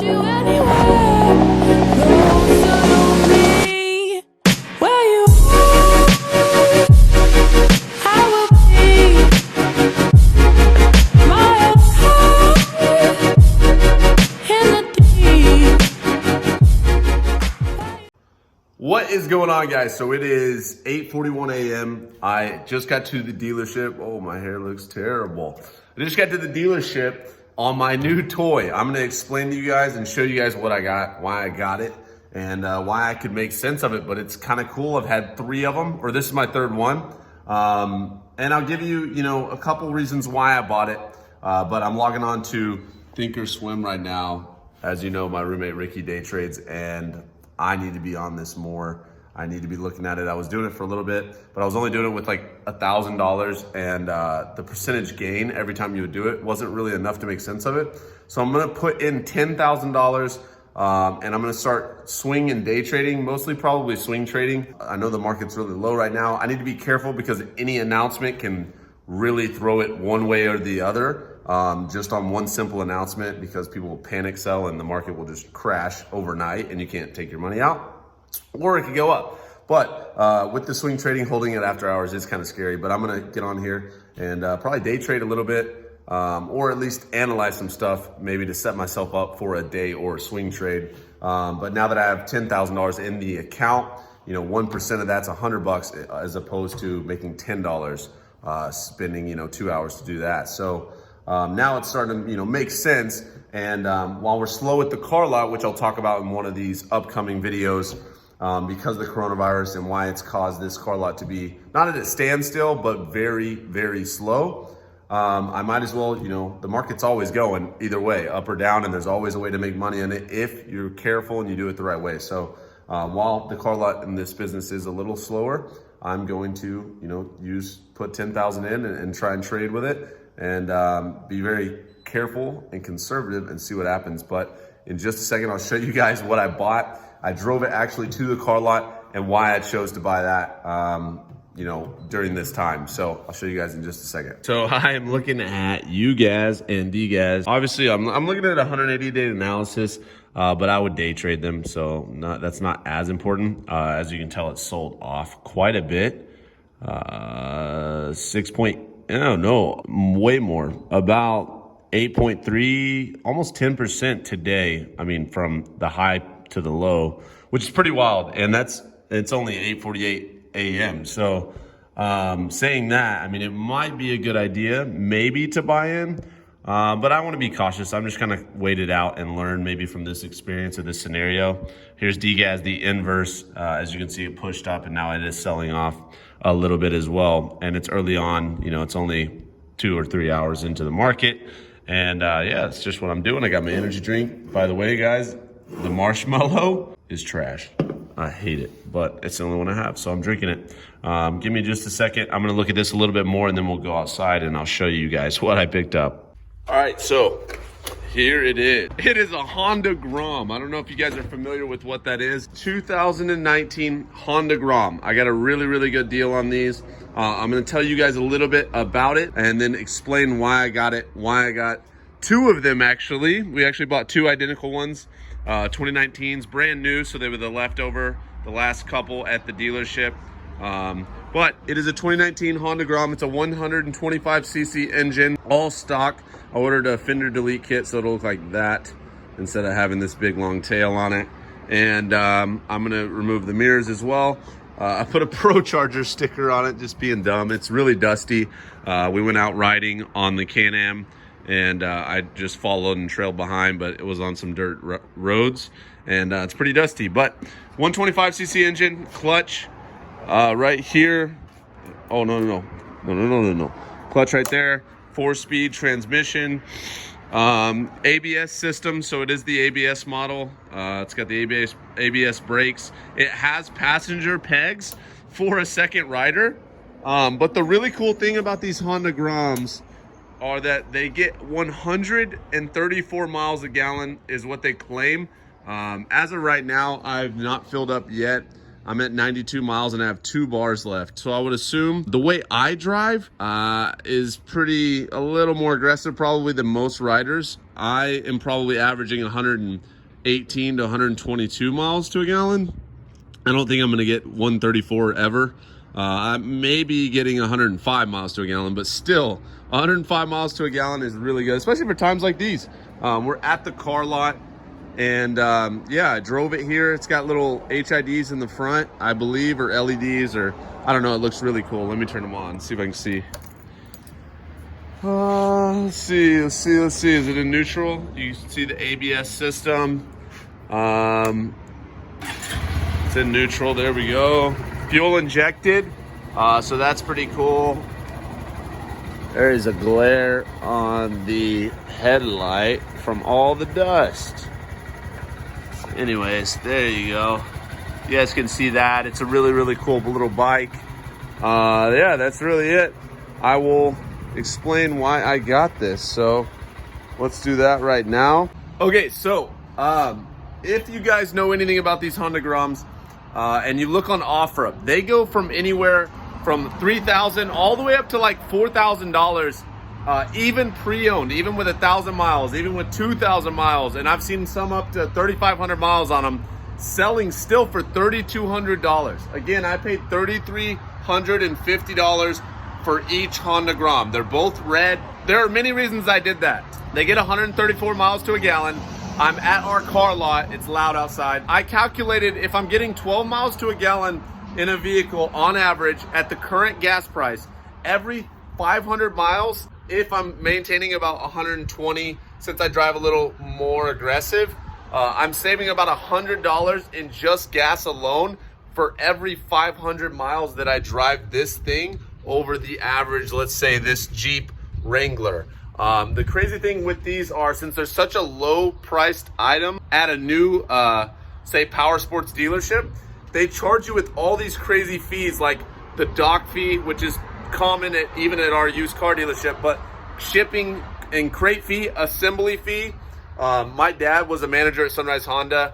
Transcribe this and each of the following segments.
you anywhere closer to me. Where you are, I will be miles high in the deep. What is going on, guys? So it is 8:41 a.m. I just got to the dealership. Oh, my hair looks terrible. I just got to the dealership on my new toy. I'm gonna explain to you guys and show you guys what I got, why I got it, and why I could make sense of it. But it's kind of cool. I've had 3 of them, or this is my 3rd one. And I'll give you, a couple reasons why I bought it. But I'm logging on to Thinkorswim right now. As you know, my roommate Ricky day trades, and I need to be on this more. I need to be looking at it. I was doing it for a little bit, but I was only doing it with like $1,000, and the percentage gain every time you would do it wasn't really enough to make sense of it. So I'm gonna put in $10,000, and I'm gonna start swing and day trading, mostly probably swing trading. I know the market's really low right now. I need to be careful because any announcement can really throw it one way or the other, just on one simple announcement, because people will panic sell and the market will just crash overnight and you can't take your money out, or it could go up. But with the swing trading, holding it after hours is kind of scary. But I'm gonna get on here and probably day trade a little bit, or at least analyze some stuff, maybe to set myself up for a day or a swing trade. But now that I have $10,000 in the account, 1% of that's $100 as opposed to making $10, spending 2 hours to do that. So now it's starting to make sense. And while we're slow at the car lot, which I'll talk about in one of these upcoming videos, because of the coronavirus and why it's caused this car lot to be not at a standstill, but very, very slow. I might as well, the market's always going either way, up or down, and there's always a way to make money in it if you're careful and you do it the right way. So while the car lot in this business is a little slower, I'm going to, put 10,000 in and try and trade with it, and be very careful and conservative and see what happens. But in just a second, I'll show you guys what I bought. I drove it actually to the car lot and why I chose to buy that, during this time. So I'll show you guys in just a second. So I am looking at UGAS and DGAS. Obviously, I'm looking at a 180-day analysis, but I would day trade them. So that's not as important. As you can tell, it sold off quite a bit. way more, about 8.3, almost 10% today. I mean, from the high to the low, which is pretty wild. And it's only 8:48 a.m. So saying that, I mean, it might be a good idea maybe to buy in, but I want to be cautious. I'm just kind of wait it out and learn maybe from this experience or this scenario. Here's DGAS, the inverse. As you can see, it pushed up and now it is selling off a little bit as well. And it's early on, it's only 2 or 3 hours into the market. And yeah, it's just what I'm doing. I got my energy drink. By the way, guys, the marshmallow is trash. I hate it, but it's the only one I have, so I'm drinking it. Give me just a second. I'm gonna look at this a little bit more and then we'll go outside and I'll show you guys what I picked up. All right, so here it is. It is a Honda Grom. I don't know if you guys are familiar with what that is. 2019 Honda Grom. I got a really, really good deal on these. I'm gonna tell you guys a little bit about it and then explain why I got it, why I got 2 of them actually. We actually bought 2 identical ones. 2019s, brand new, so they were the leftover, the last couple at the dealership. But it is a 2019 Honda Grom. It's a 125cc engine, all stock. I ordered a fender delete kit so it'll look like that instead of having this big long tail on it. And I'm gonna remove the mirrors as well. I put a Pro Charger sticker on it, just being dumb. It's really dusty. We went out riding on the Can-Am and I just followed and trailed behind, but it was on some dirt roads and it's pretty dusty. But 125cc engine, clutch right here. Oh, no. Clutch right there, 4-speed transmission, ABS system. So it is the ABS model. It's got the ABS brakes. It has passenger pegs for a second rider. But the really cool thing about these Honda Groms are that they get 134 miles a gallon is what they claim. As of right now, I've not filled up yet. I'm at 92 miles and I have 2 bars left. So I would assume the way I drive is a little more aggressive probably than most riders. I am probably averaging 118 to 122 miles to a gallon. I don't think I'm going to get 134 ever. I may be getting 105 miles to a gallon, but still 105 miles to a gallon is really good, especially for times like these. We're at the car lot, and yeah, I drove it here. It's got little HIDs in the front, I believe, or LEDs, or I don't know. It looks really cool. Let me turn them on, see if I can see. Let's see. Is it in neutral? You see the ABS system. It's in neutral, there we go. Fuel injected, so that's pretty cool. There is a glare on the headlight from all the dust. Anyways, there you go. You guys can see that. It's a really cool little bike. Yeah, that's really it. I will explain why I got this. So let's do that right now. Okay, so if you guys know anything about these Honda Groms, and you look on OfferUp, they go from anywhere from $3,000 all the way up to like $4,000, even pre-owned, even with 1,000 miles, even with 2,000 miles. And I've seen some up to 3,500 miles on them, selling still for $3,200. Again, I paid $3,350 for each Honda Grom. They're both red. There are many reasons I did that. They get 134 miles to a gallon. I'm at our car lot. It's loud outside. I calculated if I'm getting 12 miles to a gallon in a vehicle on average at the current gas price, every 500 miles, if I'm maintaining about 120, since I drive a little more aggressive, I'm saving about $100 in just gas alone for every 500 miles that I drive this thing over the average, let's say this Jeep Wrangler. The crazy thing with these are, since they're such a low priced item at a new, say, power sports dealership, they charge you with all these crazy fees, like the dock fee, which is common even at our used car dealership, but shipping and crate fee, assembly fee. My dad was a manager at Sunrise Honda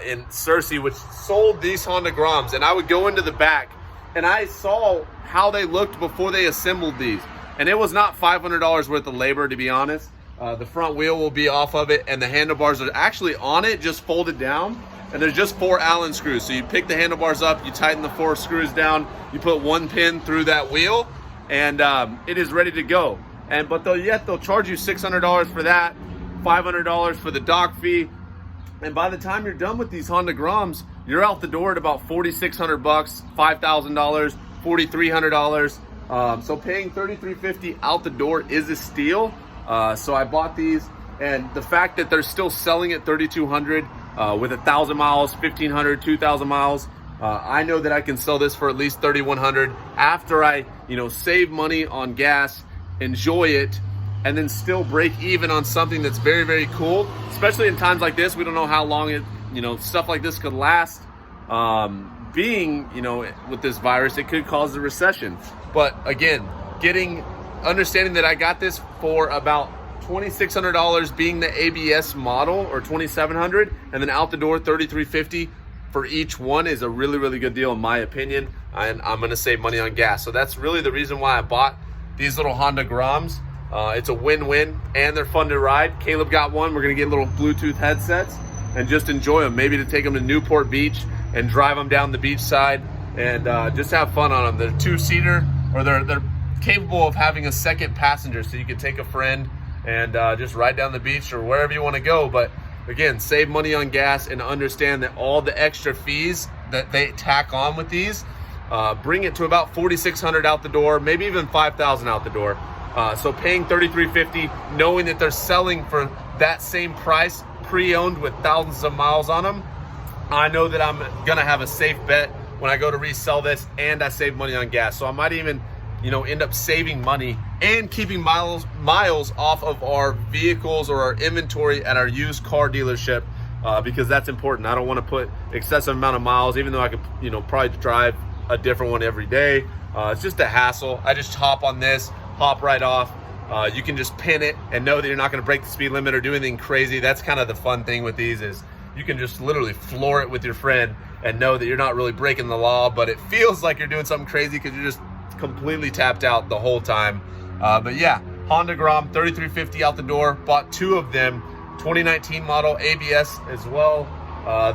in Searcy, which sold these Honda Groms, and I would go into the back and I saw how they looked before they assembled these. And it was not $500 worth of labor, to be honest. The front wheel will be off of it, and the handlebars are actually on it, just folded down. And there's just 4 Allen screws. So you pick the handlebars up, you tighten the 4 screws down, you put 1 pin through that wheel, and it is ready to go. But they'll charge you $600 for that, $500 for the dock fee. And by the time you're done with these Honda Groms, you're out the door at about $4,600, $5,000, $4,300. So paying $3,350 out the door is a steal. So I bought these, and the fact that they're still selling at $3,200 with 1,000 miles, 1,500, 2,000 miles, I know that I can sell this for at least $3,100 after I, save money on gas, enjoy it, and then still break even on something that's very cool. Especially in times like this, we don't know how long it, stuff like this could last. Being, with this virus, it could cause a recession. But again, understanding that I got this for about $2,600 being the ABS model, or $2,700, and then out the door $3,350 for each one is a really good deal in my opinion. And I'm gonna save money on gas. So that's really the reason why I bought these little Honda Groms. It's a win-win, and they're fun to ride. Caleb got one. We're gonna get little Bluetooth headsets and just enjoy them. Maybe to take them to Newport Beach and drive them down the beach side and just have fun on them. They're 2-seater, or they're capable of having a second passenger, so you can take a friend and just ride down the beach or wherever you want to go. But again, save money on gas and understand that all the extra fees that they tack on with these bring it to about $4,600 out the door, maybe even $5,000 out the door. So paying $3,350, knowing that they're selling for that same price, pre-owned with thousands of miles on them, I know that I'm gonna have a safe bet when I go to resell this, and I save money on gas. So I might even, end up saving money and keeping miles off of our vehicles or our inventory at our used car dealership, because that's important. I don't want to put excessive amount of miles, even though I could, probably drive a different one every day. It's just a hassle. I just hop on this, hop right off. You can just pin it and know that you're not going to break the speed limit or do anything crazy. That's kind of the fun thing with these, is you can just literally floor it with your friend and know that you're not really breaking the law, but it feels like you're doing something crazy because you're just completely tapped out the whole time. But yeah, Honda Grom, 3350 out the door. Bought 2 of them, 2019 model, ABS as well.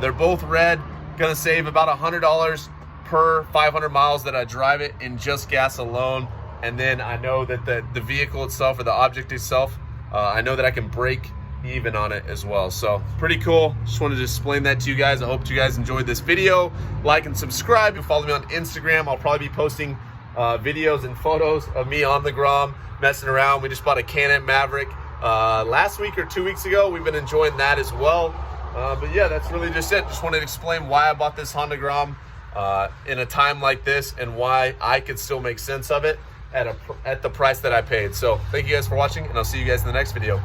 They're both red. Gonna save about $100 per 500 miles that I drive it in just gas alone. And then I know that the vehicle itself, or the object itself, I know that I can break even on it as well. So pretty cool. Just wanted to explain that to you guys. I hope you guys enjoyed this video. Like and subscribe, and follow me on Instagram. I'll probably be posting videos and photos of me on the Grom messing around. We just bought a Can-Am Maverick last week or 2 weeks ago. We've been enjoying that as well. But yeah, that's really just it. Just wanted to explain why I bought this Honda Grom in a time like this, and why I could still make sense of it at the price that I paid. So thank you guys for watching, and I'll see you guys in the next video.